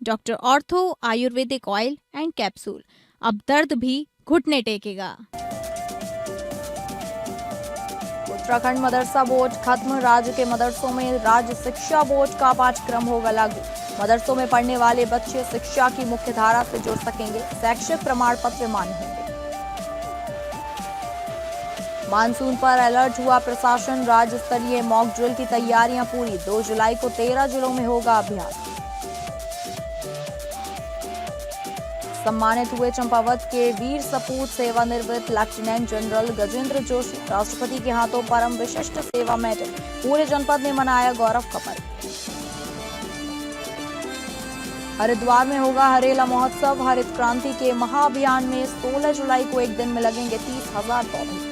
Doctor ortho Ayurvedic oil and capsule, अब दर्द भी घुटने टेकेगा। उत्तराखंड मदरसा बोर्ड खत्म, राज्य के मदरसों में राज्य शिक्षा बोर्ड का पाठ्यक्रम होगा लागू। मदरसों में पढ़ने वाले बच्चे शिक्षा की मुख्य धारा से जुड़ सकेंगे, शैक्षिक प्रमाण पत्र मान्य होंगे। मानसून पर अलर्ट हुआ प्रशासन, राज्य स्तरीय मॉक ड्रिल की तैयारियां पूरी। 2 जुलाई को 13 जिलों में होगा अभ्यास। सम्मानित हुए चंपावत के वीर सपूत सेवानिवृत्त लेफ्टिनेंट जनरल गजेंद्र जोशी, राष्ट्रपति के हाथों परम विशिष्ट सेवा मेडल। पूरे जनपद ने मनाया गौरव का पर्व। हरिद्वार में होगा हरेला महोत्सव, हरित क्रांति के महाअभियान में 16 जुलाई को एक दिन में लगेंगे 30,000 पौधे।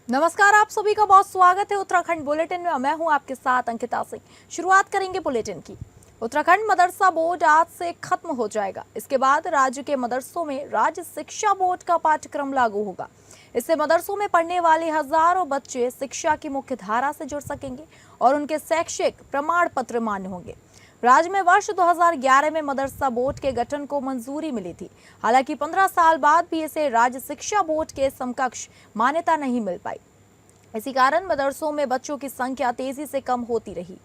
नमस्कार, आप सभी का बहुत स्वागत है उत्तराखंड बुलेटिन में। मैं हूं आपके साथ अंकिता सिंह। शुरुआत करेंगे बुलेटिन की। उत्तराखंड मदरसा बोर्ड आज से खत्म हो जाएगा। इसके बाद राज्य के मदरसों में राज्य शिक्षा बोर्ड का पाठ्यक्रम लागू होगा। इससे मदरसों में पढ़ने वाले हजारों बच्चे शिक्षा की मुख्य धारा से जुड़ सकेंगे और उनके शैक्षिक प्रमाण पत्र मान्य होंगे। राज्य में वर्ष 2011 में मदरसा बोर्ड के गठन को मंजूरी मिली थी। हालांकि 15 साल बाद भी इसे राज्य शिक्षा बोर्ड के समकक्ष मान्यता नहीं मिल पाई। इसी कारण मदरसों में बच्चों की संख्या तेजी से कम होती रही।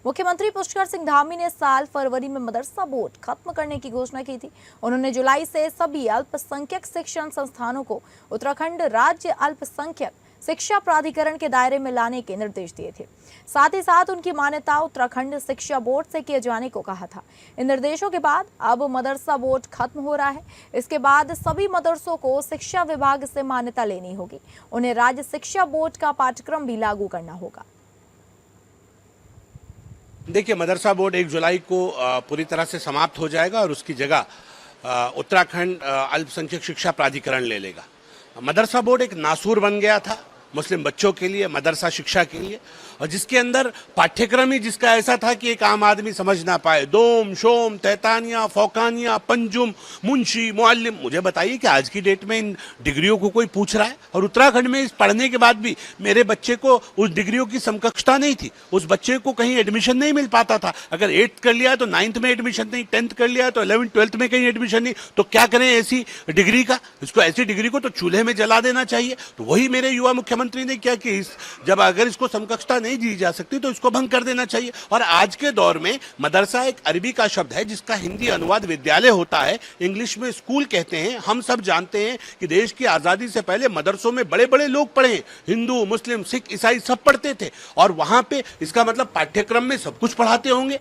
मुख्यमंत्री पुष्कर सिंह धामी ने साल फरवरी में मदरसा बोर्ड खत्म करने की घोषणा की थी। उन्होंने जुलाई से सभी अल्पसंख्यक शिक्षण संस्थानों को उत्तराखंड राज्य अल्पसंख्यक शिक्षा प्राधिकरण के दायरे में लाने के निर्देश दिए थे। साथ ही साथ उनकी मान्यता उत्तराखंड शिक्षा बोर्ड से किए जाने को कहा था। इन निर्देशों के बाद अब मदरसा बोर्ड खत्म हो रहा है। इसके बाद सभी मदरसों को शिक्षा विभाग से मान्यता लेनी होगी। उन्हें राज्य शिक्षा बोर्ड का पाठ्यक्रम भी लागू करना होगा। देखिए, मदरसा बोर्ड 1 जुलाई को पूरी तरह से समाप्त हो जाएगा और उसकी जगह उत्तराखंड अल्पसंख्यक शिक्षा प्राधिकरण ले लेगा। मदरसा बोर्ड एक नासूर बन गया था मुस्लिम बच्चों के लिए, मदरसा शिक्षा के लिए, और जिसके अंदर पाठ्यक्रम ही जिसका ऐसा था कि एक आम आदमी समझ ना पाए। दोम, शोम, तैतानिया, फौकानिया, पंजुम, मुंशी, मुअल्लिम। मुझे बताइए कि आज की डेट में इन डिग्रियों को कोई पूछ रहा है? और उत्तराखंड में इस पढ़ने के बाद भी मेरे बच्चे को उस डिग्रियों की समकक्षता नहीं थी। उस बच्चे को कहीं एडमिशन नहीं मिल पाता था। अगर 8th कर लिया तो 9th में एडमिशन नहीं, 10th कर लिया तो 11th 12th में कहीं एडमिशन नहीं। तो क्या करें ऐसी डिग्री का? इसको ऐसी डिग्री को तो चूल्हे में जला देना चाहिए। तो वही मेरे युवा मुख्यमंत्री ने क्या कि जब अगर इसको समकक्षता नहीं दी जा सकती तो इसको भंग कर देना चाहिए। और आज के दौर में मदरसा एक अरबी का शब्द है जिसका हिंदी अनुवाद विद्यालय होता है, इंग्लिश में स्कूल कहते हैं। हम सब जानते हैं कि देश की आजादी से पहले मदरसों में बड़े बड़े लोग पढ़े, हिंदू, मुस्लिम, सिख, ईसाई सब पढ़ते थे। और वहां पे इसका मतलब पाठ्यक्रम में सब कुछ पढ़ाते होंगे।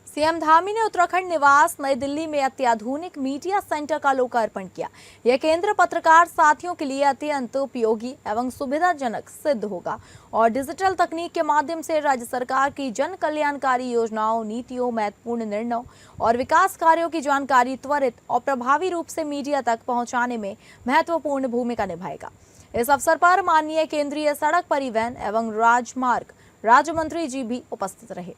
सीएम धामी ने उत्तराखंड निवास नई दिल्ली में अत्याधुनिक मीडिया सेंटर का लोकार्पण किया। यह केंद्र पत्रकार साथियों के लिए अत्यंत उपयोगी एवं सुविधाजनक सिद्ध होगा और डिजिटल तकनीक के माध्यम से राज्य सरकार की जन कल्याणकारी योजनाओं, नीतियों, महत्वपूर्ण निर्णयों और विकास कार्यों की जानकारी त्वरित और प्रभावी रूप से मीडिया तक पहुंचाने में महत्वपूर्ण भूमिका निभाएगा। इस अवसर पर माननीय केंद्रीय सड़क परिवहन एवं राजमार्ग राज्य मंत्री जी भी उपस्थित रहे।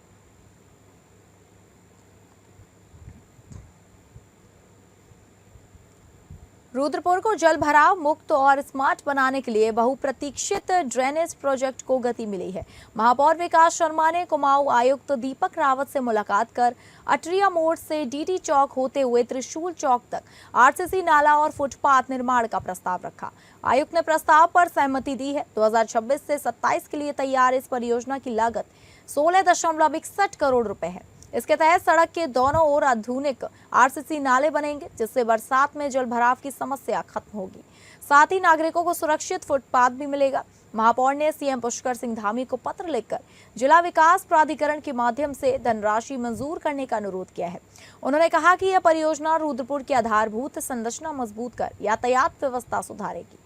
रुद्रपुर को जल भराव मुक्त और स्मार्ट बनाने के लिए बहुप्रतीक्षित ड्रेनेज प्रोजेक्ट को गति मिली है। महापौर विकास शर्मा ने कुमाऊं आयुक्त दीपक रावत से मुलाकात कर अटरिया मोड़ से डीडी चौक होते हुए त्रिशूल चौक तक आरसीसी नाला और फुटपाथ निर्माण का प्रस्ताव रखा। आयुक्त ने प्रस्ताव पर सहमति दी है। 2026 से 27 के लिए तैयार इस परियोजना की लागत 16.61 करोड़ रुपए है। इसके तहत सड़क के दोनों ओर आधुनिक आरसीसी नाले बनेंगे जिससे बरसात में जल भराव की समस्या खत्म होगी। साथ ही नागरिकों को सुरक्षित फुटपाथ भी मिलेगा। महापौर ने सीएम पुष्कर सिंह धामी को पत्र लिखकर जिला विकास प्राधिकरण के माध्यम से धनराशि मंजूर करने का अनुरोध किया है। उन्होंने कहा कि यह परियोजना रुद्रपुर की आधारभूत संरचना मजबूत कर यातायात व्यवस्था सुधारेगी।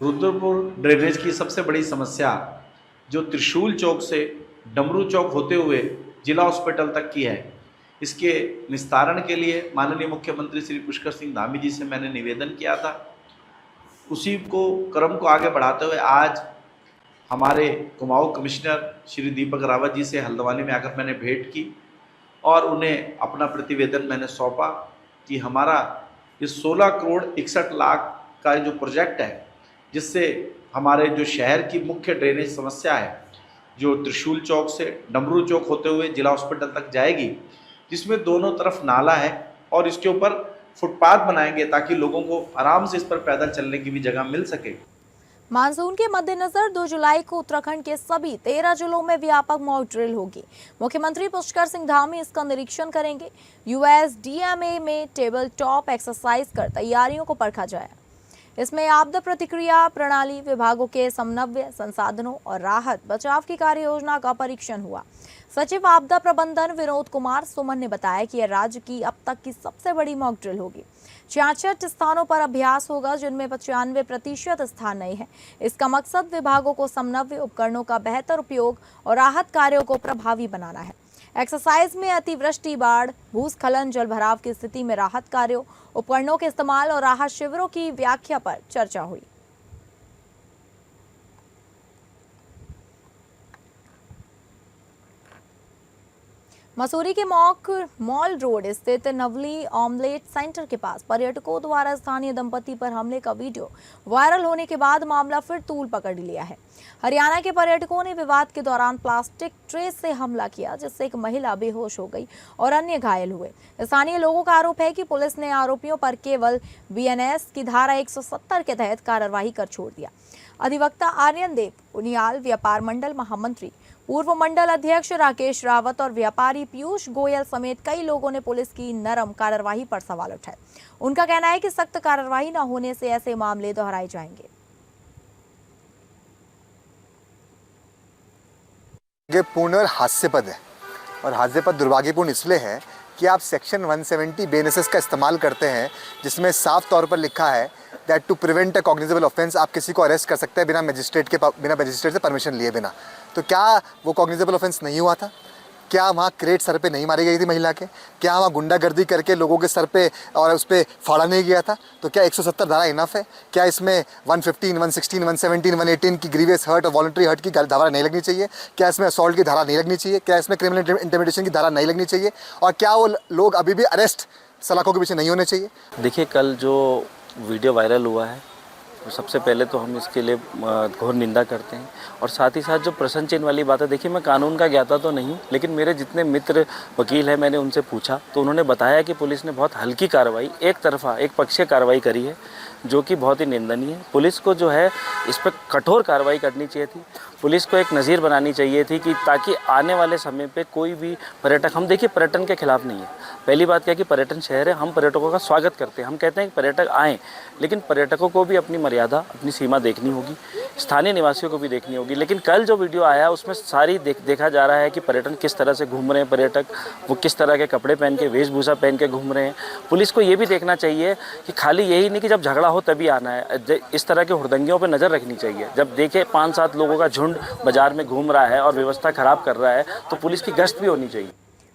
रुद्रपुर ड्रेनेज की सबसे बड़ी समस्या जो त्रिशूल चौक से डमरू चौक होते हुए जिला हॉस्पिटल तक की है, इसके निस्तारण के लिए माननीय मुख्यमंत्री श्री पुष्कर सिंह धामी जी से मैंने निवेदन किया था। उसी क्रम को आगे बढ़ाते हुए आज हमारे कुमाऊं कमिश्नर श्री दीपक रावत जी से हल्द्वानी में आकर मैंने भेंट की और उन्हें अपना प्रतिवेदन मैंने सौंपा कि हमारा इस 16 करोड़ 61 लाख का जो प्रोजेक्ट है, जिससे हमारे जो शहर की मुख्य ड्रेनेज समस्या है, जो त्रिशूल चौक से डमरू चौक होते हुए जिला हॉस्पिटल तक जाएगी, जिसमें दोनों तरफ नाला है और इसके ऊपर फुटपाथ बनाएंगे ताकि लोगों को आराम से इस पर पैदल चलने की भी जगह मिल सके। मानसून के मद्देनजर 2 जुलाई को उत्तराखंड के सभी 13 जिलों में व्यापक मॉक ड्रिल होगी। मुख्यमंत्री पुष्कर सिंह धामी इसका निरीक्षण करेंगे। USDMA में टेबल टॉप एक्सरसाइज कर तैयारियों को परखा जाए। इसमें आपदा प्रतिक्रिया प्रणाली, विभागों के समन्वय, संसाधनों और राहत बचाव की कार्य योजना का परीक्षण हुआ। सचिव आपदा प्रबंधन विनोद कुमार सुमन ने बताया कि यह राज्य की अब तक की सबसे बड़ी मॉक ड्रिल होगी। 66 स्थानों पर अभ्यास होगा, जिनमें 95% स्थान नए हैं। इसका मकसद विभागों को समन्वय, उपकरणों का बेहतर उपयोग और राहत कार्यों को प्रभावी बनाना है। एक्सरसाइज में अतिवृष्टि, बाढ़, भूस्खलन, जलभराव की स्थिति में राहत कार्यों, उपकरणों के इस्तेमाल और राहत शिविरों की व्याख्या पर चर्चा हुई। मसूरी के मॉल रोड स्थित नवली ऑमलेट सेंटर के पास पर्यटकों द्वारा स्थानीय दंपति पर हमले का वीडियो वायरल होने के बाद मामला फिर तूल पकड़ लिया है। हरियाणा के पर्यटकों ने विवाद के दौरान प्लास्टिक ट्रे से हमला किया, जिससे एक महिला बेहोश हो गई और अन्य घायल हुए। स्थानीय लोगों का आरोप है कि पुलिस ने आरोपियों पर केवल BNS की धारा 170 के तहत कार्रवाई कर छोड़ दिया। अधिवक्ता आर्यन देव उनियाल, व्यापार मंडल महामंत्री, पूर्व मंडल अध्यक्ष राकेश रावत और व्यापारी पीयूष गोयल समेत कई लोगों ने पुलिस की नरम कार्रवाई पर सवाल उठाए। उनका कहना है कि सख्त कार्रवाई न होने से ऐसे मामले दोहराए जाएंगे। ये पूर्ण और हास्यपद है, और हास्यपद दुर्भाग्यपूर्ण इसलिए है कि आप सेक्शन 170 BNSS का इस्तेमाल करते हैं, जिसमें साफ तौर पर लिखा है that to prevent a cognizable offence आप किसी को अरेस्ट कर सकते हैं बिना मजिस्ट्रेट से परमिशन लिए बिना। तो क्या वो कॉग्निजेबल ऑफेंस नहीं हुआ था? क्या वहाँ क्रेट सर पे नहीं मारी गई थी महिला के? क्या वहाँ गुंडागर्दी करके लोगों के सर पे और उस पर फाड़ा नहीं गया था? तो क्या 170 धारा इनफ है? क्या इसमें 115, 116, 117, 118 की ग्रीवियस हर्ट और वॉलंटरी हर्ट की धारा नहीं लगनी चाहिए? क्या इसमें असॉल्ट की धारा नहीं लगनी चाहिए? क्या इसमें क्रिमिनल इंटिमिडेशन की धारा नहीं लगनी चाहिए? और क्या वो लोग अभी भी अरेस्ट सलाखों के पीछे नहीं होने चाहिए? देखिए, कल जो वीडियो वायरल हुआ है, तो सबसे पहले तो हम इसके लिए घोर निंदा करते हैं। और साथ ही साथ जो प्रश्न चिन्ह वाली बात है, देखिए मैं कानून का ज्ञाता तो नहीं, लेकिन मेरे जितने मित्र वकील हैं, मैंने उनसे पूछा तो उन्होंने बताया कि पुलिस ने बहुत हल्की कार्रवाई, एक तरफा एक पक्षीय कार्रवाई करी है, जो कि बहुत ही निंदनीय है। पुलिस को जो है इस पर कठोर कार्रवाई करनी चाहिए थी। पुलिस को एक नज़ीर बनानी चाहिए थी कि ताकि आने वाले समय पे कोई भी पर्यटक, हम देखिए पर्यटन के खिलाफ नहीं है। पहली बात क्या कि पर्यटन शहर है, हम पर्यटकों का स्वागत करते हैं, हम कहते हैं कि पर्यटक आएँ, लेकिन पर्यटकों को भी अपनी मर्यादा, अपनी सीमा देखनी होगी, स्थानीय निवासियों को भी देखनी होगी। लेकिन कल जो वीडियो आया उसमें सारी देखा जा रहा है कि पर्यटन किस तरह से घूम रहे हैं, पर्यटक वो किस तरह के कपड़े पहन के, वेशभूषा पहन के घूम रहे हैं। पुलिस को ये भी देखना चाहिए कि खाली यही नहीं कि जब झगड़ा हो तभी आना है, इस तरह के हुड़दंगियों पर नज़र रखनी चाहिए। जब देखे 5-7 लोगों का झुंड बाजार में घूम रहा है और व्यवस्था खराब कर रहा है, तो पुलिस की गश्त भी होनी चाहिए।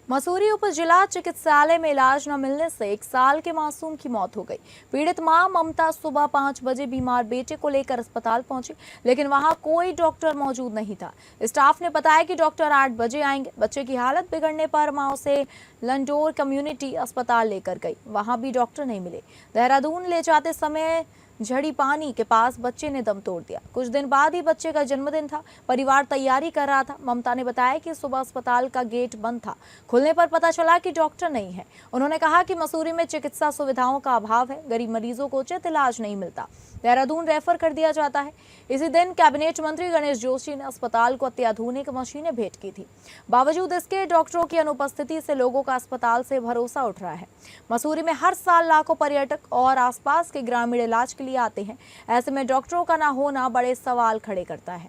मसूरी उप जिला चिकित्सालय में इलाज न मिलने से 1 साल के मासूम की मौत हो गई। पीड़ित मां ममता सुबह 5 बजे बीमार बेटे को लेकर अस्पताल पहुंची, लेकिन वहां कोई डॉक्टर मौजूद नहीं था। स्टाफ ने बताया कि डॉक्टर 8 बजे आएंगे। बच्चे की हालत बिगड़ने पर मां उसे लंडोर कम्युनिटी अस्पताल लेकर गई, वहां भी डॉक्टर नहीं मिले। देहरादून ले जाते समय झड़ी पानी के पास बच्चे ने दम तोड़ दिया। कुछ दिन बाद ही बच्चे का जन्मदिन था, परिवार तैयारी कर रहा था। ममता ने बताया कि सुबह अस्पताल का गेट बंद था, खुलने पर पता चला कि डॉक्टर नहीं है। उन्होंने कहा कि मसूरी में चिकित्सा सुविधाओं का अभाव है, गरीब मरीजों को उचित इलाज नहीं मिलता, देहरादून रेफर कर दिया जाता है। इसी दिन कैबिनेट मंत्री गणेश जोशी ने अस्पताल को अत्याधुनिक मशीनें भेंट की थी। बावजूद इसके डॉक्टरों की अनुपस्थिति से लोगों का अस्पताल से भरोसा उठ रहा है। मसूरी में हर साल लाखों पर्यटक और आसपास के ग्रामीण इलाज के लिए आते हैं, ऐसे में डॉक्टरों का ना होना बड़े सवाल खड़े करता है।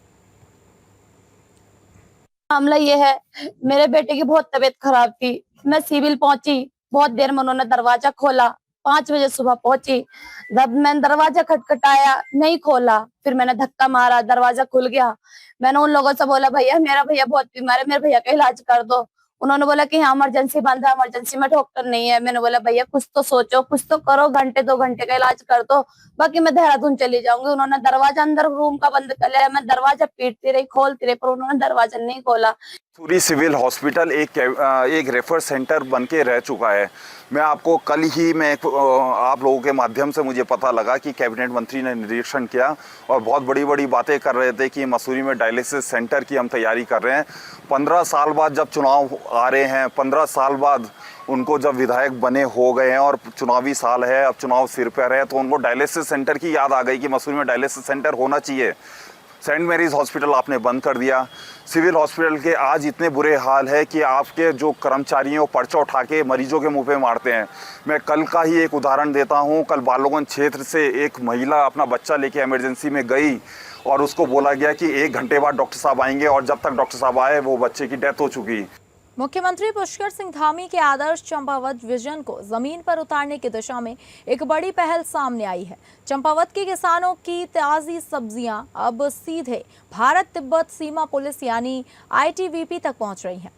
मामला ये है, मेरे बेटे की बहुत तबीयत खराब थी, मैं सिविल पहुंची, बहुत देर में उन्होंने दरवाजा खोला, 5 बजे सुबह पहुंची। जब मैंने दरवाजा खटखटाया, नहीं खोला, फिर मैंने धक्का मारा, दरवाजा खुल गया। मैंने उन लोगों से बोला, भैया मेरा भैया बहुत बीमार है, मेरे भैया का इलाज कर दो। उन्होंने बोला कि हाँ इमरजेंसी बंद है, इमरजेंसी में डॉक्टर नहीं है। मैंने बोला भैया कुछ तो सोचो, कुछ तो करो, 1-2 घंटे का इलाज कर दो, बाकी मैं देहरादून चली जाऊंगी। उन्होंने दरवाजा अंदर रूम का बंद कर लिया, मैं दरवाजा पीटती रही, खोलती रही, पर उन्होंने दरवाजा नहीं खोला। सूरी सिविल हॉस्पिटल एक रेफर सेंटर बन के रह चुका है। मैं आपको कल ही आप लोगों के माध्यम से मुझे पता लगा कि कैबिनेट मंत्री ने निरीक्षण किया और बहुत बड़ी बड़ी बातें कर रहे थे कि मसूरी में डायलिसिस सेंटर की हम तैयारी कर रहे हैं। 15 साल बाद जब चुनाव आ रहे हैं, 15 साल बाद उनको जब विधायक बने हो गए हैं और चुनावी साल है, अब चुनाव सिर पर है, तो उनको डायलिसिस सेंटर की याद आ गई कि मसूरी में डायलिसिस सेंटर होना चाहिए। सेंट मैरीज हॉस्पिटल आपने बंद कर दिया। सिविल हॉस्पिटल के आज इतने बुरे हाल है कि आपके जो कर्मचारियों पर्चा उठा के मरीजों के मुंह पे मारते हैं। मैं कल का ही एक उदाहरण देता हूं। कल बालोगंज क्षेत्र से एक महिला अपना बच्चा लेके इमरजेंसी में गई और उसको बोला गया कि 1 घंटे बाद डॉक्टर साहब आएंगे, और जब तक डॉक्टर साहब आए वो बच्चे की डेथ हो चुकी। मुख्यमंत्री पुष्कर सिंह धामी के आदर्श चंपावत विजन को जमीन पर उतारने की दिशा में एक बड़ी पहल सामने आई है। चंपावत के किसानों की ताज़ी सब्जियां अब सीधे भारत तिब्बत सीमा पुलिस यानी आईटीबीपी तक पहुंच रही हैं।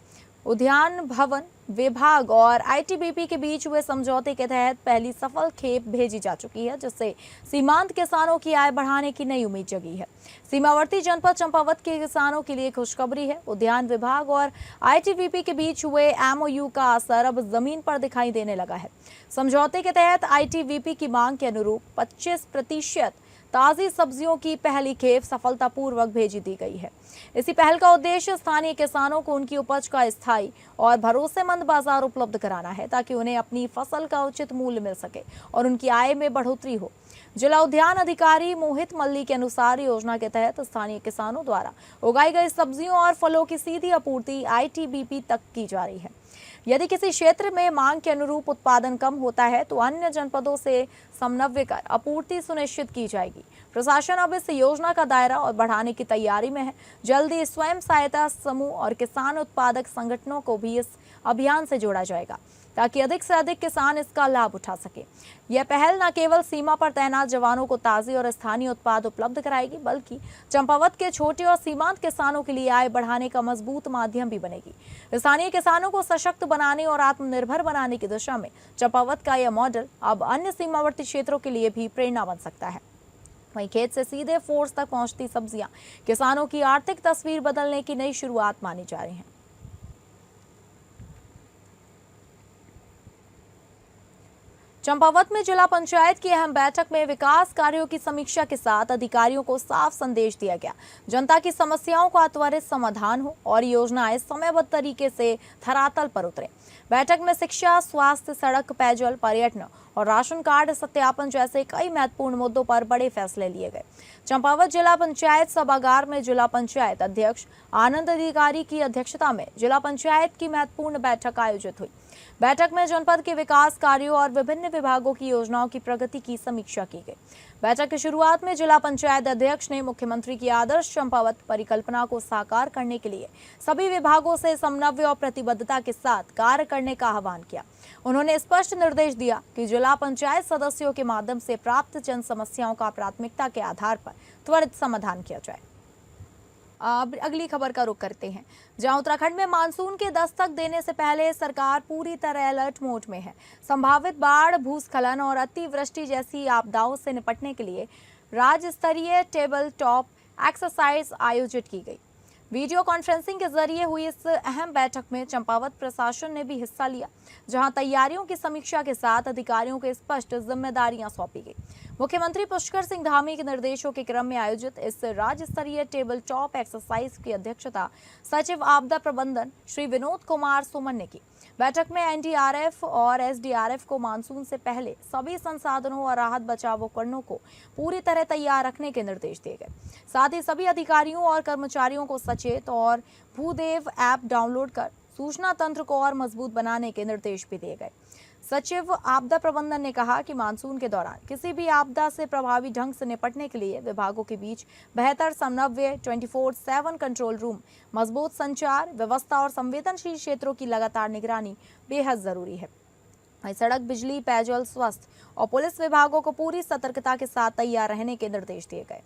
उद्यान भवन विभाग और आईटीबीपी के बीच हुए समझौते के तहत पहली सफल खेप भेजी जा चुकी है, जिससे सीमांत किसानों की आय बढ़ाने की नई उम्मीद जगी है। सीमावर्ती जनपद चंपावत के किसानों के लिए खुशखबरी है। उद्यान विभाग और आईटीबीपी के बीच हुए एमओयू का असर अब जमीन पर दिखाई देने लगा है। समझौते के तहत आईटीबीपी की मांग के अनुरूप 25% ताज़ी सब्जियों की पहली खेप सफलतापूर्वक भेजी दी गई है। इसी पहल का उद्देश्य स्थानीय किसानों को उनकी उपज का स्थायी और भरोसेमंद बाजार उपलब्ध कराना है, ताकि उन्हें अपनी फसल का उचित मूल्य मिल सके और उनकी आय में बढ़ोतरी हो। जिला उद्यान अधिकारी मोहित मल्ली के अनुसार योजना के तहत स्थानीय किसानों द्वारा उगाई गई सब्जियों और फलों की सीधी आपूर्ति आईटीबीपी तक की जा रही है। यदि किसी क्षेत्र में मांग के अनुरूप उत्पादन कम होता है तो अन्य जनपदों से समन्वय कर आपूर्ति सुनिश्चित की जाएगी। प्रशासन अब इस योजना का दायरा और बढ़ाने की तैयारी में है। जल्दी स्वयं सहायता समूह और किसान उत्पादक संगठनों को भी इस अभियान से जोड़ा जाएगा, ताकि अधिक से अधिक किसान इसका लाभ उठा सके। यह पहल न केवल सीमा पर तैनात जवानों को ताज़ी और स्थानीय उत्पाद उपलब्ध कराएगी, बल्कि चंपावत के छोटे और सीमांत किसानों के लिए आय बढ़ाने का मजबूत माध्यम भी बनेगी। स्थानीय किसानों को सशक्त बनाने और आत्मनिर्भर बनाने की दिशा में चंपावत का यह मॉडल अब अन्य सीमावर्ती क्षेत्रों के लिए भी प्रेरणा बन सकता है। वहीं खेत से सीधे फोर्स तक पहुंचती सब्जियां किसानों की आर्थिक तस्वीर बदलने की नई शुरुआत मानी जा रही है। चंपावत में जिला पंचायत की अहम बैठक में विकास कार्यों की समीक्षा के साथ अधिकारियों को साफ संदेश दिया गया। जनता की समस्याओं का त्वरित समाधान हो और योजनाएं समयबद्ध तरीके से धरातल पर उतरे। बैठक में शिक्षा, स्वास्थ्य, सड़क, पेयजल, पर्यटन और राशन कार्ड सत्यापन जैसे कई महत्वपूर्ण मुद्दों पर बड़े फैसले लिए गए। चंपावत जिला पंचायत सभागार में जिला पंचायत अध्यक्ष आनंद अधिकारी की अध्यक्षता में जिला पंचायत की महत्वपूर्ण बैठक आयोजित हुई। बैठक में जनपद के विकास कार्यों और विभिन्न विभागों की योजनाओं की प्रगति की समीक्षा की गई। बैठक की शुरुआत में जिला पंचायत अध्यक्ष ने मुख्यमंत्री की आदर्श चंपावत परिकल्पना को साकार करने के लिए सभी विभागों से समन्वय और प्रतिबद्धता के साथ कार्य करने का आह्वान किया। उन्होंने स्पष्ट निर्देश दिया कि जिला पंचायत सदस्यों के माध्यम से प्राप्त जन समस्याओं का प्राथमिकता के आधार पर त्वरित समाधान किया जाए। अब अगली खबर का रुख करते हैं, जहां उत्तराखंड में मानसून के दस्तक देने से पहले सरकार पूरी तरह अलर्ट मोड में है। संभावित बाढ़, भूस्खलन और अतिवृष्टि जैसी आपदाओं से निपटने के लिए राज्य स्तरीय टेबल टॉप एक्सरसाइज आयोजित की गई। वीडियो कॉन्फ्रेंसिंग के जरिए हुई इस अहम बैठक में चंपावत प्रशासन ने भी हिस्सा लिया, जहां तैयारियों की समीक्षा के साथ अधिकारियों को स्पष्ट जिम्मेदारियां सौंपी गई। मुख्यमंत्री पुष्कर सिंह धामी के निर्देशों के क्रम में आयोजित इस राज्य स्तरीय टेबल टॉप एक्सरसाइज की अध्यक्षता सचिव आपदा प्रबंधन श्री विनोद कुमार सुमन ने की। बैठक में एनडीआरएफ और एसडीआरएफ को मानसून से पहले सभी संसाधनों और राहत बचाव उपकरणों को पूरी तरह तैयार रखने के निर्देश दिए गए। साथ ही सभी अधिकारियों और कर्मचारियों को सचेत और भूदेव ऐप डाउनलोड कर सूचना तंत्र को और मजबूत बनाने के निर्देश भी दिए गए। सचिव आपदा प्रबंधन ने कहा कि मानसून के दौरान किसी भी आपदा से प्रभावी ढंग से निपटने के लिए विभागों के बीच बेहतर समन्वय, 24/7 कंट्रोल रूम, मजबूत संचार व्यवस्था और संवेदनशील क्षेत्रों की लगातार निगरानी बेहद जरूरी है। सड़क, बिजली, पेयजल, स्वास्थ्य और पुलिस विभागों को पूरी सतर्कता के साथ तैयार रहने के निर्देश दिए गए।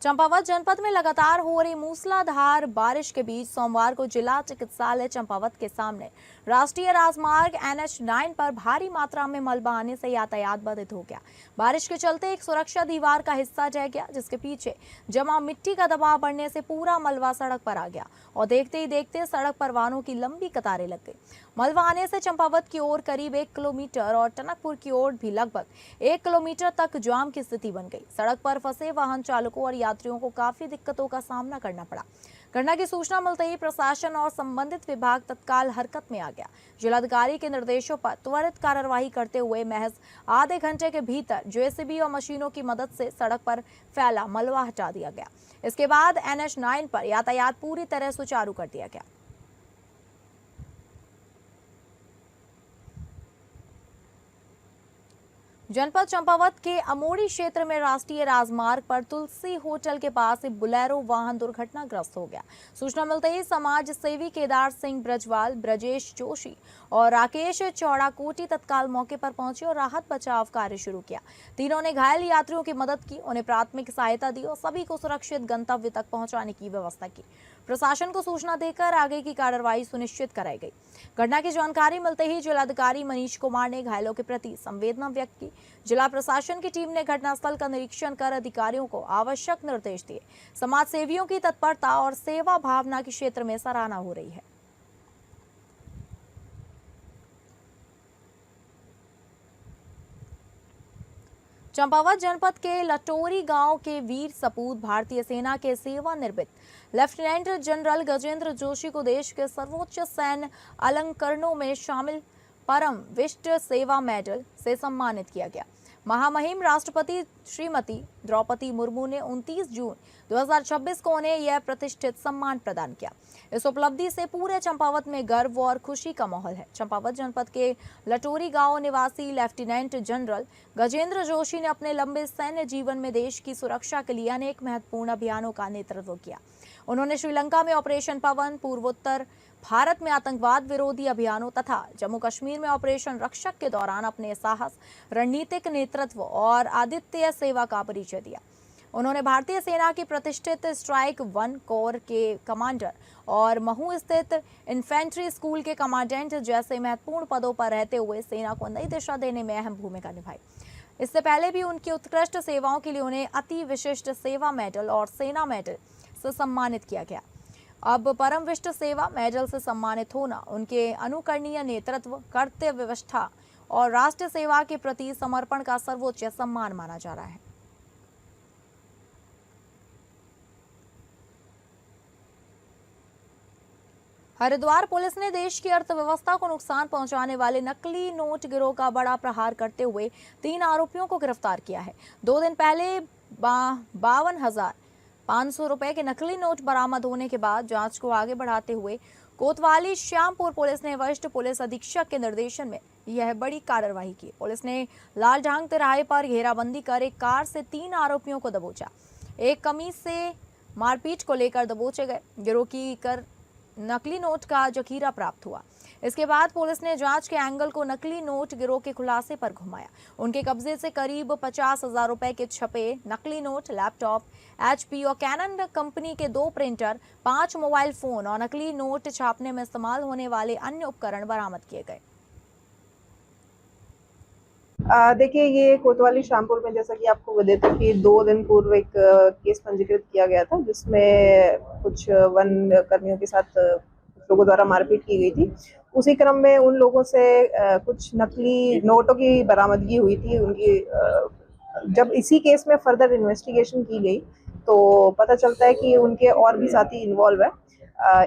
चंपावत जनपद में लगातार हो रही मूसलाधार बारिश के बीच सोमवार को जिला चिकित्सालय चंपावत के सामने राष्ट्रीय राजमार्ग NH9 पर भारी मात्रा में मलबा आने से यातायात बाधित हो गया। बारिश के चलते एक सुरक्षा दीवार का हिस्सा ढह गया, जिसके पीछे जमा मिट्टी का दबाव बढ़ने से पूरा मलबा सड़क पर आ गया और देखते ही देखते सड़क पर वाहनों की लंबी कतारें लग गई। मलबा आने से चंपावत की ओर करीब 1 किलोमीटर और टनकपुर की ओर भी लगभग 1 किलोमीटर तक जाम की स्थिति बन गई। सड़क पर फंसे वाहन चालकों और यात्रियों को काफी दिक्कतों का सामना करना पड़ा। घटना की सूचना मिलते ही प्रशासन और संबंधित विभाग तत्काल हरकत में आ गया। जिलाधिकारी के निर्देशों पर त्वरित कार्यवाही करते हुए महज आधे घंटे के भीतर JCB और मशीनों की मदद से सड़क पर फैला मलबा हटा दिया गया। इसके बाद NH9 पर यातायात पूरी तरह सुचारू कर दिया गया। जनपद चंपावत के अमोड़ी क्षेत्र में राष्ट्रीय राजमार्ग पर तुलसी होटल के पास एक बुलेरो वाहन दुर्घटनाग्रस्त हो गया। सूचना मिलते ही समाज सेवी केदार सिंह ब्रजवाल, ब्रजेश जोशी और राकेश चौड़ाकोटी तत्काल मौके पर पहुंचे और राहत बचाव कार्य शुरू किया। तीनों ने घायल यात्रियों की मदद की, उन्हें प्राथमिक सहायता दी और सभी को सुरक्षित गंतव्य तक पहुंचाने की व्यवस्था की। प्रशासन को सूचना देकर आगे की कार्रवाई सुनिश्चित कराई गई। घटना की जानकारी मिलते ही जिलाधिकारी मनीष कुमार ने घायलों के प्रति संवेदना व्यक्त की। जिला प्रशासन की टीम ने घटनास्थल का निरीक्षण कर अधिकारियों को आवश्यक निर्देश दिए। समाज सेवियों की तत्परता और सेवा भावना के क्षेत्र में सराहना हो रही है। चंपावत जनपद के लटोरी गांव के वीर सपूत भारतीय सेना के सेवानिवृत्त लेफ्टिनेंट जनरल गजेंद्र जोशी को देश के सर्वोच्च सैन्य अलंकरणों में शामिल परम विशिष्ट सेवा मेडल से सम्मानित किया गया। महामहिम राष्ट्रपति श्रीमती द्रौपदी मुर्मू ने 29 जून 2026 को उन्हें यह प्रतिष्ठित सम्मान प्रदान किया। इस उपलब्धि से पूरे चंपावत में गर्व और खुशी का माहौल है। चंपावत जनपद के लटोरी गांव निवासी लेफ्टिनेंट जनरल गजेंद्र जोशी ने अपने लंबे सैन्य जीवन में देश की सुरक्षा के लिए अनेक महत्वपूर्ण अभियानों का नेतृत्व किया। उन्होंने श्रीलंका में ऑपरेशन पवन, पूर्वोत्तर भारत में आतंकवाद विरोधी अभियानों तथा जम्मू कश्मीर में ऑपरेशन रक्षक के दौरान अपने साहस, रणनीतिक नेतृत्व और आदित्य सेवा का परिचय दिया। उन्होंने भारतीय सेना की प्रतिष्ठित स्ट्राइक 1 कोर के कमांडर और महू स्थित इन्फेंट्री स्कूल के कमांडेंट जैसे महत्वपूर्ण पदों पर रहते हुए सेना को नई दिशा देने में अहम भूमिका निभाई। इससे पहले भी उनकी उत्कृष्ट सेवाओं के लिए उन्हें अति विशिष्ट सेवा मेडल और सेना मेडल से सम्मानित किया गया। अब परम विशिष्ट सेवा मेडल से सम्मानित होना उनके अनुकरणीय नेतृत्व, कर्तव्य निष्ठा और राष्ट्र सेवा के प्रति समर्पण का सर्वोच्च सम्मान माना जा रहा है। हरिद्वार पुलिस ने देश की अर्थव्यवस्था को नुकसान पहुंचाने वाले नकली नोट गिरोह का बड़ा प्रहार करते हुए 3 आरोपियों को गिरफ्तार किया है। 2 दिन पहले 52,500 रुपए के नकली नोट बरामद होने के बाद जांच को आगे बढ़ाते हुए कोतवाली श्यामपुर पुलिस ने वरिष्ठ पुलिस अधीक्षक के निर्देशन में यह बड़ी कार्रवाई की। पुलिस ने लालढांग तिराहे पर घेराबंदी कर एक कार से 3 आरोपियों को दबोचा। एक कमीज से मारपीट को लेकर दबोचे गए। गिरोह की कर नकली नोट का जखीरा प्राप्त हुआ। इसके बाद पुलिस ने जांच के एंगल को नकली नोट गिरोह के खुलासे पर घुमाया। उनके कब्जे से करीब 50,000 रुपए के छपे नकली नोट, लैपटॉप, HP और कैनन कंपनी के 2 प्रिंटर, 5 मोबाइल फोन और नकली नोट छापने में इस्तेमाल होने वाले अन्य उपकरण बरामद किए गए। देखिए, ये कोतवाली श्यामपुर में जैसा कि आपको बता दें कि 2 दिन पूर्व एक केस पंजीकृत किया गया था, जिसमें कुछ वन कर्मियों के साथ लोगों द्वारा मारपीट की गई थी। उसी क्रम में उन लोगों से कुछ नकली नोटों की बरामदगी हुई थी। उनकी जब इसी केस में फर्दर इन्वेस्टिगेशन की गई तो पता चलता है कि उनके और भी साथी इन्वॉल्व है।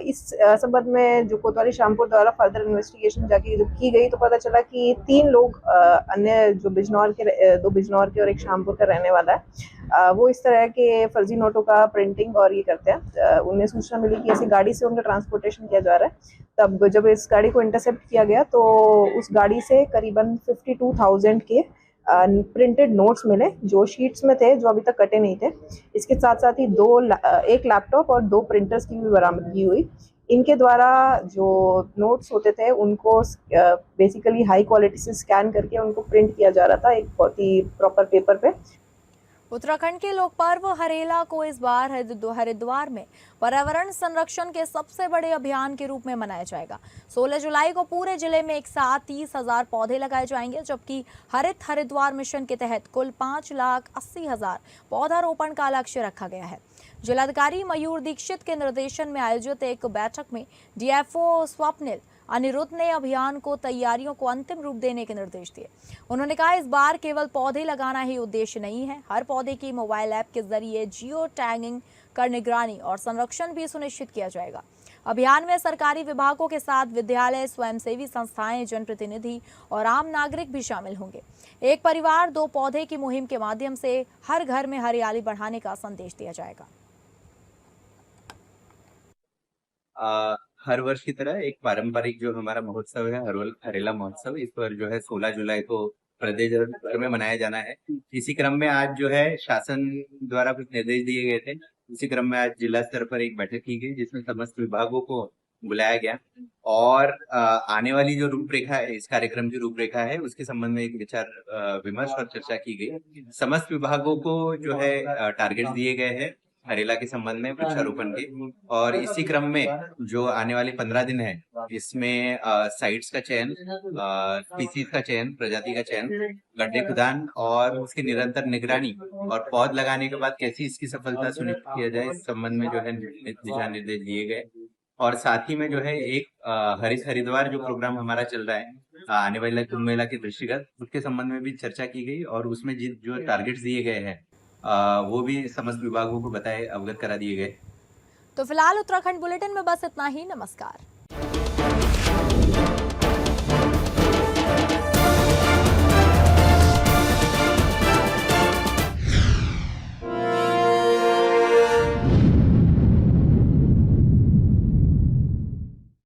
इस संबंध में जो कोतवाली श्यामपुर द्वारा फर्दर इन्वेस्टिगेशन जाके जब की गई तो पता चला कि 3 लोग अन्य जो 2 बिजनौर के और एक श्यामपुर का रहने वाला है, वो इस तरह के फर्जी नोटों का प्रिंटिंग और ये करते हैं। उन्हें सूचना मिली कि ऐसी गाड़ी से उनका ट्रांसपोर्टेशन किया जा रहा है। तब जब इस गाड़ी को इंटरसेप्ट किया गया तो उस गाड़ी से करीबन 52,000 के प्रिंटेड नोट्स मिले, जो शीट्स में थे, जो अभी तक कटे नहीं थे। इसके साथ साथ ही 1 लैपटॉप और 2 प्रिंटर्स की भी बरामदगी हुई। इनके द्वारा जो नोट्स होते थे उनको बेसिकली हाई क्वालिटी से स्कैन करके उनको प्रिंट किया जा रहा था एक बहुत ही प्रॉपर पेपर पे। उत्तराखंड के लोक पर्व हरेला को इस बार हरिद्वार में पर्यावरण संरक्षण के सबसे बड़े अभियान के रूप में मनाया जाएगा। 16 जुलाई को पूरे जिले में एक साथ 30,000 पौधे लगाए जाएंगे, जबकि हरित हरिद्वार मिशन के तहत कुल 5,80,000 पौधारोपण का लक्ष्य रखा गया है। जिलाधिकारी मयूर दीक्षित के निर्देशन में आयोजित एक बैठक में डीएफओ स्वप्निल अनिरुद्ध ने अभियान को तैयारियों को अंतिम रूप देने के निर्देश दिए। उन्होंने कहा, इस बार केवल पौधे लगाना ही उद्देश्य नहीं है, हर पौधे की मोबाइल ऐप के जरिए जियो टैगिंग कर निगरानी और संरक्षण भी सुनिश्चित किया जाएगा। अभियान में सरकारी विभागों के साथ विद्यालय, स्वयंसेवी संस्थाएं, जनप्रतिनिधि और आम नागरिक भी शामिल होंगे। एक परिवार 2 पौधे की मुहिम के माध्यम से हर घर में हरियाली बढ़ाने का संदेश दिया जाएगा। हर वर्ष की तरह एक पारंपरिक जो हमारा महोत्सव है हरेला महोत्सव, इस पर जो है 16 जुलाई को प्रदेश भर में मनाया जाना है। इसी क्रम में आज जो है शासन द्वारा कुछ निर्देश दिए गए थे। इसी क्रम में आज जिला स्तर पर एक बैठक की गई, जिसमें समस्त विभागों को बुलाया गया और आने वाली जो रूपरेखा है, इस कार्यक्रम की रूपरेखा है, उसके संबंध में एक विचार विमर्श और चर्चा की गई। समस्त विभागों को जो है टारगेट दिए गए हैं हरेला के संबंध में, वृक्षारोपण के, और इसी क्रम में जो आने वाले 15 दिन है, इसमें साइट्स का चयन, स्पीसीज का चयन, प्रजाति का चयन, गड्ढे खुदान और उसकी निरंतर निगरानी और पौध लगाने के बाद कैसी इसकी सफलता सुनिश्चित किया जाए, इस संबंध में जो है दिशा निर्देश दिए गए। और साथ ही में जो है एक हरित हरिद्वार जो प्रोग्राम हमारा चल रहा है आने वाले कुंभ मेला के दृष्टिगत, उसके संबंध में भी चर्चा की गई और उसमें जो टारगेट्स दिए गए हैं वो भी समस्त विभागों को बताए, अवगत करा दिए गए। तो फिलहाल उत्तराखंड बुलेटिन में बस इतना ही। नमस्कार।